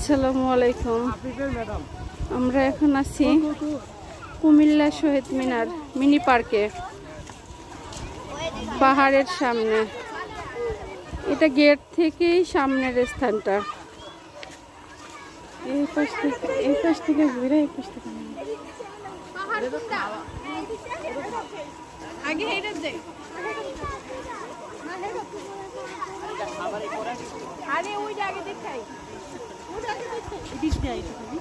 আসসালামু আলাইকুম। আমরা এখন আছি কুমিল্লা শহীদ মিনার মিনি পার্কে, পাহাড়ের সামনে। এটা গেট থেকেই সামনের স্থানটা। এই পাশ থেকে ঘুরে এই পাশ থেকে আগে হেঁটে যাই। আরে ওই আগে দেখাই, এদিক দিয়ে আইছো তুমি।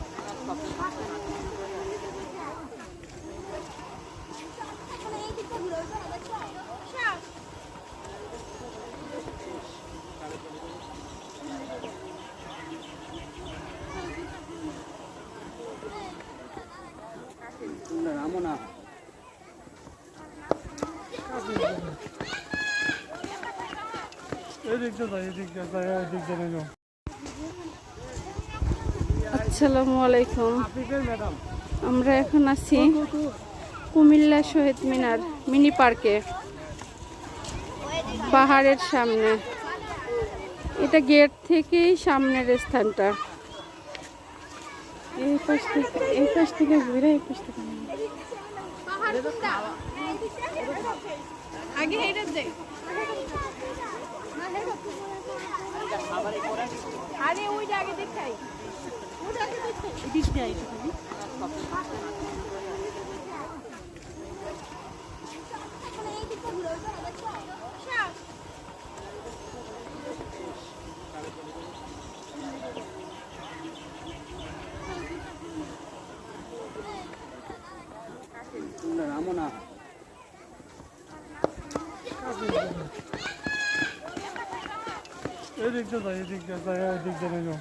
রামনা আসসালামু আলাইকুম। আমরা এখন আছি কুমিল্লা শহীদ মিনার মিনি পার্কে, পাহাড়ের সামনে। এটা গেট থেকেই সামনের স্থানটা। এই পাশ থেকে ঘুরে এই পাশ থেকে আগে হেঁটে যাই। আরে ওই আগে দেখাই, এদিক দিয়ে আইছো তুমি। রামনা এদিক দিয়ে